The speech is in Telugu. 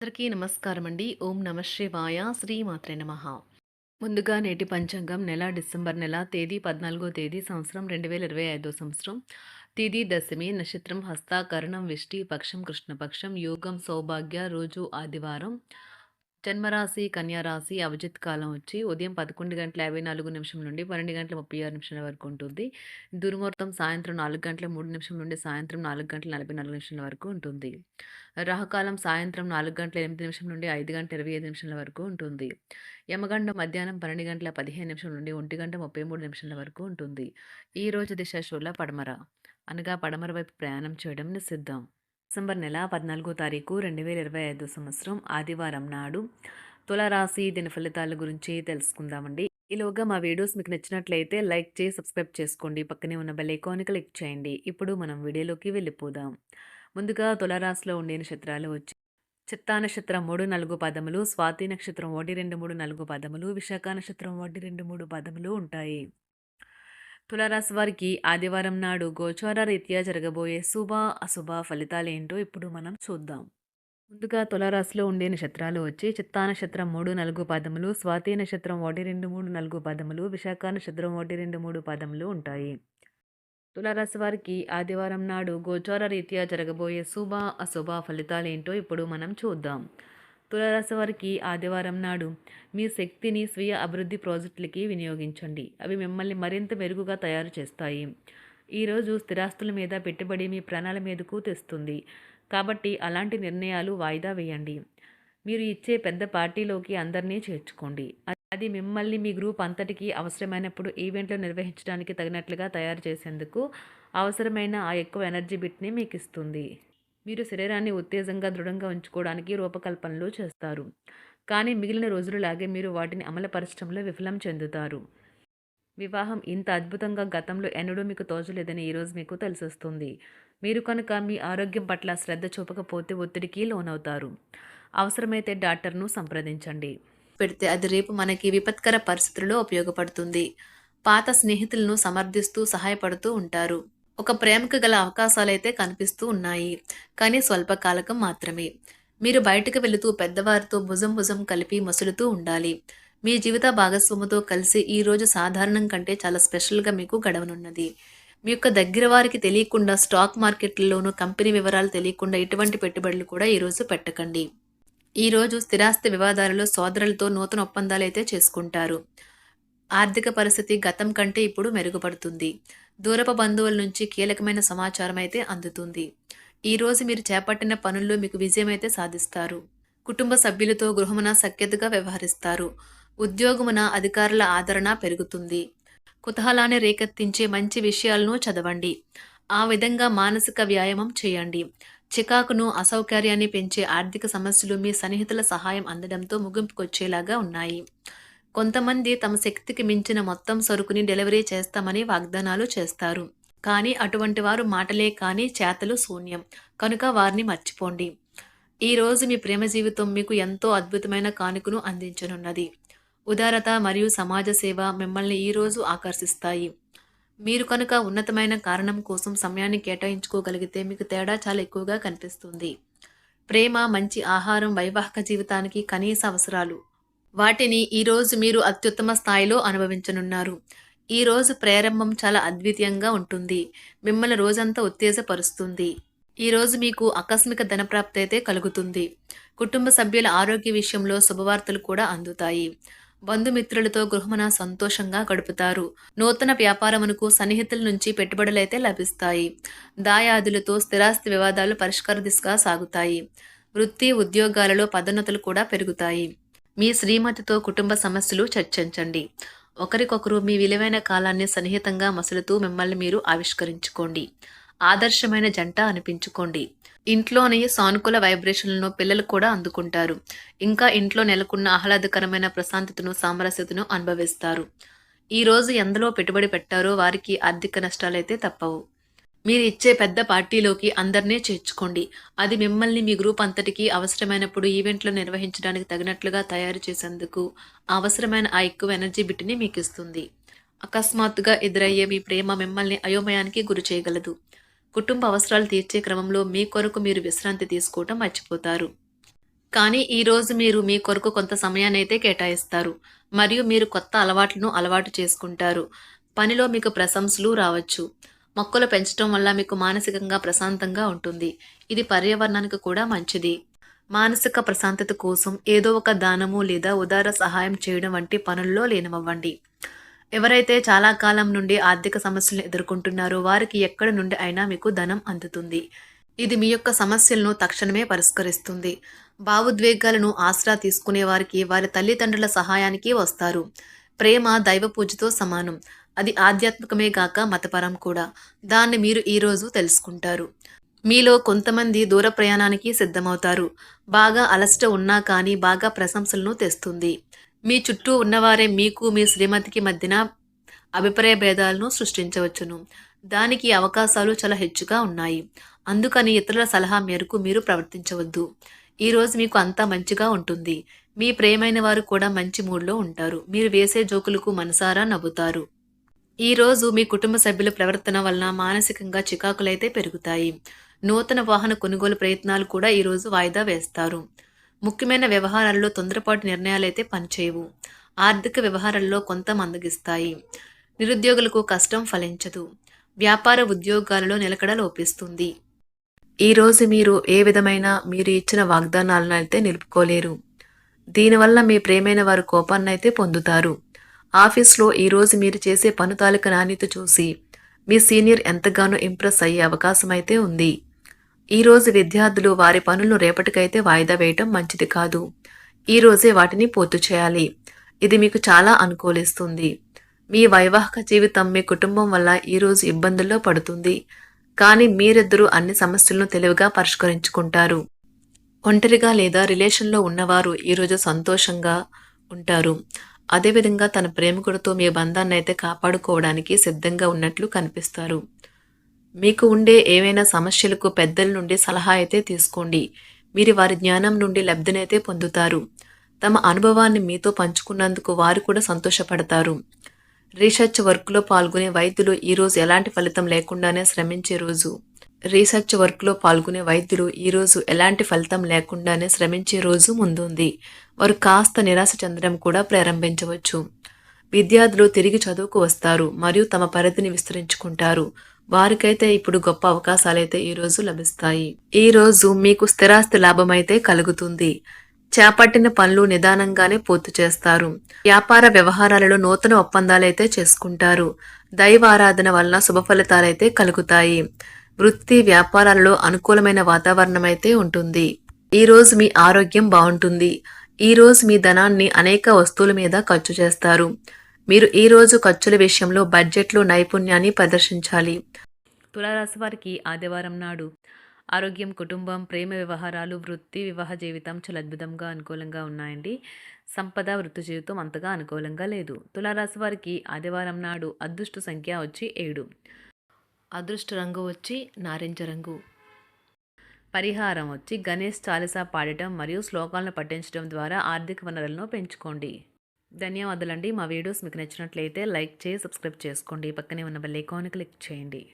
అందరికీ నమస్కారం అండి. ఓం నమ శివాయ. శ్రీమాత్రే నమః. ముందుగా నేటి పంచాంగం నెల డిసెంబర్ నెల తేదీ 14వ తేదీ సంవత్సరం 2025 సంవత్సరం. తిథి దశమి, నక్షత్రం హస్త, కరణం విష్టి, పక్షం కృష్ణపక్షం, యోగం సౌభాగ్య, రోజు ఆదివారం. జన్మరాశి కన్యా రాశి. అభిజిత్ కాలం వచ్చి ఉదయం 11:54 నుండి 12:36 వరకు ఉంటుంది. దుర్ముహూర్తం సాయంత్రం 4:03 నుండి సాయంత్రం 4:44 వరకు ఉంటుంది. రాహుకాలం సాయంత్రం 4:08 నుండి 5:25 వరకు ఉంటుంది. యమగండం మధ్యాహ్నం 12:15 నుండి 1:33 వరకు ఉంటుంది. ఈ రోజు దిశ శూల పడమర, అనగా పడమర వైపు ప్రయాణం చేయడం నిషిద్ధం. డిసెంబర్ నెల 14వ తారీఖు 2025 సంవత్సరం ఆదివారం నాడు తులారాశి దిన ఫలితాల గురించి తెలుసుకుందామండి. ఈలోగా మా వీడియోస్ మీకు నచ్చినట్లయితే లైక్ చేసి సబ్స్క్రైబ్ చేసుకోండి. పక్కనే ఉన్న బెల్ ఐకాన్ని క్లిక్ చేయండి. ఇప్పుడు మనం వీడియోలోకి వెళ్ళిపోదాం. ముందుగా తులారాశిలో ఉండే నక్షత్రాలు వచ్చి చిత్తా నక్షత్రం 3, 4 పదములు, స్వాతి నక్షత్రం 1, 2, 3, 4 పదములు, విశాఖ నక్షత్రం 1, 2, 3 పదములు ఉంటాయి. తులారాశి వారికి ఆదివారం నాడు గోచార రీత్యా జరగబోయే శుభ అశుభ ఫలితాలేంటో ఇప్పుడు మనం చూద్దాం. ముందుగా తులారాశిలో ఉండే నక్షత్రాలు వచ్చి చిత్తా నక్షత్రం 3, 4 పదములు, స్వాతి నక్షత్రం 1, 2, 3, 4 పదములు, విశాఖ నక్షత్రం 1, 2, 3 పదములు ఉంటాయి. తులారాశి వారికి ఆదివారం నాడు గోచార రీత్యా జరగబోయే శుభ అశుభ ఫలితాలేంటో ఇప్పుడు మనం చూద్దాం. తులారాశి వారికి ఆదివారం నాడు మీ శక్తిని స్వీయ అభివృద్ధి ప్రాజెక్టులకి వినియోగించండి. అవి మిమ్మల్ని మరింత మెరుగుగా తయారు చేస్తాయి. ఈరోజు స్థిరాస్తుల మీద పెట్టుబడి మీ ప్రాణాల మీదకు తెస్తుంది. కాబట్టి అలాంటి నిర్ణయాలు వాయిదా వేయండి. మీరు ఇచ్చే పెద్ద పార్టీలోకి అందరినీ చేర్చుకోండి. అది మిమ్మల్ని మీ గ్రూప్ అంతటికి అవసరమైనప్పుడు ఈవెంట్లు నిర్వహించడానికి తగినట్లుగా తయారు చేసేందుకు అవసరమైన ఆ ఎక్కువ ఎనర్జీ బిట్ని మీకు ఇస్తుంది. మీరు శరీరాన్ని ఉత్తేజంగా దృఢంగా ఉంచుకోవడానికి రూపకల్పనలు చేస్తారు. కానీ మిగిలిన రోజులలాగే మీరు వాటిని అమలుపరచడంలో విఫలం చెందుతారు. వివాహం ఇంత అద్భుతంగా గతంలో ఎన్నడూ మీకు తోచలేదని ఈరోజు మీకు తెలిసొస్తుంది. మీరు కనుక మీ ఆరోగ్యం పట్ల శ్రద్ధ చూపకపోతే ఒత్తిడికి లోనవుతారు. అవసరమైతే డాక్టర్ను సంప్రదించండి. పెడితే అది రేపు మనకి విపత్కర పరిస్థితుల్లో ఉపయోగపడుతుంది. పాత స్నేహితులను సమర్థిస్తూ సహాయపడుతూ ఉంటారు. ఒక ప్రేమకు గల అవకాశాలైతే కనిపిస్తూ ఉన్నాయి. కానీ స్వల్పకాలకం మాత్రమే. మీరు బయటకు వెళుతూ పెద్దవారితో భుజం భుజం కలిపి మసులుతూ ఉండాలి. మీ జీవిత భాగస్వామితో కలిసి ఈరోజు సాధారణం కంటే చాలా స్పెషల్గా మీకు గడవనున్నది. మీ యొక్క దగ్గర వారికి తెలియకుండా స్టాక్ మార్కెట్లలోనూ కంపెనీ వివరాలు తెలియకుండా ఎటువంటి పెట్టుబడులు కూడా ఈరోజు పెట్టకండి. ఈరోజు స్థిరాస్తి వివాదాలలో సోదరులతో నూతన ఒప్పందాలైతే చేసుకుంటారు. ఆర్థిక పరిస్థితి గతం కంటే ఇప్పుడు మెరుగుపడుతుంది. దూరపు బంధువుల నుంచి కీలకమైన సమాచారం అయితే అందుతుంది. ఈరోజు మీరు చేపట్టిన పనుల్లో మీకు విజయం అయితే సాధిస్తారు. కుటుంబ సభ్యులతో గృహమున సఖ్యతగా వ్యవహరిస్తారు. ఉద్యోగమున అధికారుల ఆదరణ పెరుగుతుంది. కుతూహలాన్ని రేకెత్తించే మంచి విషయాలను చదవండి. ఆ విధంగా మానసిక వ్యాయామం చేయండి. చికాకును అసౌకర్యాన్ని పెంచే ఆర్థిక సమస్యలు మీ సన్నిహితుల సహాయం అందడంతో ముగింపుకొచ్చేలాగా ఉన్నాయి. కొంతమంది తమ శక్తికి మించిన మొత్తం సరుకుని డెలివరీ చేస్తామని వాగ్దానాలు చేస్తారు. కానీ అటువంటి వారు మాటలే కానీ చేతలు శూన్యం. కనుక వారిని మర్చిపోండి. ఈరోజు మీ ప్రేమ జీవితం మీకు ఎంతో అద్భుతమైన కానుకను అందించనున్నది. ఉదారత మరియు సమాజ సేవ మిమ్మల్ని ఈరోజు ఆకర్షిస్తాయి. మీరు కనుక ఉన్నతమైన కారణం కోసం సమయాన్ని కేటాయించుకోగలిగితే మీకు తేడా చాలా ఎక్కువగా కనిపిస్తుంది. ప్రేమ, మంచి ఆహారం వైవాహిక జీవితానికి కనీస అవసరాలు. వాటిని ఈరోజు మీరు అత్యుత్తమ స్థాయిలో అనుభవించనున్నారు. ఈరోజు ప్రారంభం చాలా అద్వితీయంగా ఉంటుంది. మిమ్మల్ని రోజంతా ఉత్తేజపరుస్తుంది. ఈరోజు మీకు ఆకస్మిక ధనప్రాప్తి అయితే కలుగుతుంది. కుటుంబ సభ్యుల ఆరోగ్య విషయంలో శుభవార్తలు కూడా అందుతాయి. బంధుమిత్రులతో గృహమున సంతోషంగా గడుపుతారు. నూతన వ్యాపారమునకు సన్నిహితుల నుంచి పెట్టుబడులైతే లభిస్తాయి. దాయాదులతో స్థిరాస్తి వివాదాలు పరిష్కార దిశగా సాగుతాయి. వృత్తి ఉద్యోగాలలో పదోన్నతులు కూడా పెరుగుతాయి. మీ శ్రీమతితో కుటుంబ సమస్యలు చర్చించండి. ఒకరికొకరు మీ విలువైన కాలాన్ని సన్నిహితంగా మసులుతూ మిమ్మల్ని మీరు ఆవిష్కరించుకోండి. ఆదర్శమైన జంట అనిపించుకోండి. ఇంట్లోని సానుకూల వైబ్రేషన్లను పిల్లలు కూడా అందుకుంటారు. ఇంకా ఇంట్లో నెలకొన్న ఆహ్లాదకరమైన ప్రశాంతతను, సామరస్యతను అనుభవిస్తారు. ఈరోజు ఎందులో పెట్టుబడి పెట్టారో వారికి ఆర్థిక నష్టాలైతే తప్పవు. మీరు ఇచ్చే పెద్ద పార్టీలోకి అందరినీ చేర్చుకోండి. అది మిమ్మల్ని మీ గ్రూప్ అంతటికి అవసరమైనప్పుడు ఈవెంట్లు నిర్వహించడానికి తగినట్లుగా తయారు చేసేందుకు అవసరమైన ఆ ఎక్కువ ఎనర్జీ బిట్ని మీకు ఇస్తుంది. అకస్మాత్తుగా ఎదురయ్యే మీ ప్రేమ మిమ్మల్ని అయోమయానికి గురి చేయగలదు. కుటుంబ అవసరాలు తీర్చే క్రమంలో మీ కొరకు మీరు విశ్రాంతి తీసుకోవటం మర్చిపోతారు. కానీ ఈరోజు మీరు మీ కొరకు కొంత సమయాన్నైతే కేటాయిస్తారు. మరియు మీరు కొత్త అలవాట్లను అలవాటు చేసుకుంటారు. పనిలో మీకు ప్రశంసలు రావచ్చు. మొక్కలు పెంచడం వల్ల మీకు మానసికంగా ప్రశాంతంగా ఉంటుంది. ఇది పర్యావరణానికి కూడా మంచిది. మానసిక ప్రశాంతత కోసం ఏదో ఒక దానము లేదా ఉదార సహాయం చేయడం వంటి పనుల్లో లీనమవ్వండి. ఎవరైతే చాలా కాలం నుండి ఆర్థిక సమస్యలను ఎదుర్కొంటున్నారో వారికి ఎక్కడి నుండి అయినా మీకు ధనం అందుతుంది. ఇది మీ యొక్క సమస్యలను తక్షణమే పరిష్కరిస్తుంది. భావోద్వేగాలను ఆసరా తీసుకునే వారికి వారి తల్లిదండ్రుల సహాయానికి వస్తారు. ప్రేమ దైవ పూజతో సమానం. అది ఆధ్యాత్మికమే గాక మతపరం కూడా. దాన్ని మీరు ఈరోజు తెలుసుకుంటారు. మీలో కొంతమంది దూర ప్రయాణానికి సిద్ధమవుతారు. బాగా అలసట ఉన్నా కానీ బాగా ప్రశంసలను తెస్తుంది. మీ చుట్టూ ఉన్నవారే మీకు మీ శ్రీమతికి మధ్యన అభిప్రాయ భేదాలను సృష్టించవచ్చును. దానికి అవకాశాలు చాలా హెచ్చుగా ఉన్నాయి. అందుకని ఇతరుల సలహా మేరకు మీరు ప్రవర్తించవద్దు. ఈరోజు మీకు అంతా మంచిగా ఉంటుంది. మీ ప్రియమైన వారు కూడా మంచి మూడ్లో ఉంటారు. మీరు వేసే జోకులకు మనసారా నవ్వుతారు. ఈరోజు మీ కుటుంబ సభ్యుల ప్రవర్తన వలన మానసికంగా చికాకులైతే పెరుగుతాయి. నూతన వాహన కొనుగోలు ప్రయత్నాలు కూడా ఈరోజు వాయిదా వేస్తారు. ముఖ్యమైన వ్యవహారాల్లో తొందరపాటు నిర్ణయాలైతే పనిచేయవు. ఆర్థిక వ్యవహారాల్లో కొంత మందగిస్తాయి. నిరుద్యోగులకు కష్టం ఫలించదు. వ్యాపార ఉద్యోగాలలో నిలకడ లోపిస్తుంది. ఈరోజు మీరు ఏ విధమైన మీరు ఇచ్చిన వాగ్దానాలను అయితే నిలుపుకోలేరు. దీనివల్ల మీ ప్రేమైన వారు కోపాన్నైతే పొందుతారు. ఆఫీస్లో ఈరోజు మీరు చేసే పను తాలూక నాణ్యత చూసి మీ సీనియర్ ఎంతగానో ఇంప్రెస్ అయ్యే అవకాశం అయితే ఉంది. ఈరోజు విద్యార్థులు వారి పనులను రేపటికైతే వాయిదా వేయటం మంచిది కాదు. ఈరోజే వాటిని పూర్తి చేయాలి. ఇది మీకు చాలా అనుకూలిస్తుంది. మీ వైవాహిక జీవితం మీ కుటుంబం వల్ల ఈరోజు ఇబ్బందుల్లో పడుతుంది. కానీ మీరిద్దరూ అన్ని సమస్యలను తెలివిగా పరిష్కరించుకుంటారు. ఒంటరిగా లేదా రిలేషన్లో ఉన్నవారు ఈరోజు సంతోషంగా ఉంటారు. అదేవిధంగా తన ప్రేమికుడితో మీ బంధాన్ని అయితే కాపాడుకోవడానికి సిద్ధంగా ఉన్నట్లు కనిపిస్తారు. మీకు ఉండే ఏవైనా సమస్యలకు పెద్దల నుండి సలహా అయితే తీసుకోండి. మీరు వారి జ్ఞానం నుండి లబ్ధినైతే పొందుతారు. తమ అనుభవాన్ని మీతో పంచుకున్నందుకు వారు కూడా సంతోషపడతారు. రీసెర్చ్ వర్క్లో పాల్గొనే వైద్యులు ఈరోజు ఎలాంటి ఫలితం లేకుండానే శ్రమించే రోజు. రీసెర్చ్ వర్క్లో పాల్గొనే వైద్యులు ఈరోజు ఎలాంటి ఫలితం లేకుండానే శ్రమించే రోజు ముందుంది. వారు కాస్త నిరాశ చెందడం కూడా ప్రారంభించవచ్చు. విద్యార్థులు తిరిగి చదువుకు వస్తారు మరియు తమ పరిధిని విస్తరించుకుంటారు. వారికైతే ఇప్పుడు గొప్ప అవకాశాలైతే ఈరోజు లభిస్తాయి. ఈరోజు మీకు స్థిరాస్తి లాభమైతే కలుగుతుంది. చేపట్టిన పనులు నిదానంగానే పూర్తి చేస్తారు. వ్యాపార వ్యవహారాలలో నూతన ఒప్పందాలైతే చేసుకుంటారు. దైవ ఆరాధన వలన శుభ ఫలితాలైతే కలుగుతాయి. వృత్తి వ్యాపారాలలో అనుకూలమైన వాతావరణం అయితే ఉంటుంది. ఈరోజు మీ ఆరోగ్యం బాగుంటుంది. ఈరోజు మీ ధనాన్ని అనేక వస్తువుల మీద ఖర్చు చేస్తారు. మీరు ఈరోజు ఖర్చుల విషయంలో బడ్జెట్లో నైపుణ్యాన్ని ప్రదర్శించాలి. తులారాశి వారికి ఆదివారం నాడు ఆరోగ్యం, కుటుంబం, ప్రేమ వ్యవహారాలు, వృత్తి, వివాహ జీవితం చాలా అద్భుతంగా అనుకూలంగా ఉన్నాయండి. సంపద, వృత్తి జీవితం అంతగా అనుకూలంగా లేదు. తులారాశి వారికి ఆదివారం నాడు అదృష్ట సంఖ్య వచ్చి 7. అదృష్ట రంగు వచ్చి నారింజ రంగు. పరిహారం వచ్చి గణేష్ చాలీసా పాడటం మరియు శ్లోకాలను పఠించడం ద్వారా ఆర్థిక వనరులను పెంచుకోండి. ధన్యవాదాలండి. మా వీడియోస్ మీకు నచ్చినట్లయితే లైక్ చేసి సబ్స్క్రైబ్ చేసుకోండి. పక్కనే ఉన్న బెల్ ఐకాన్ క్లిక్ చేయండి.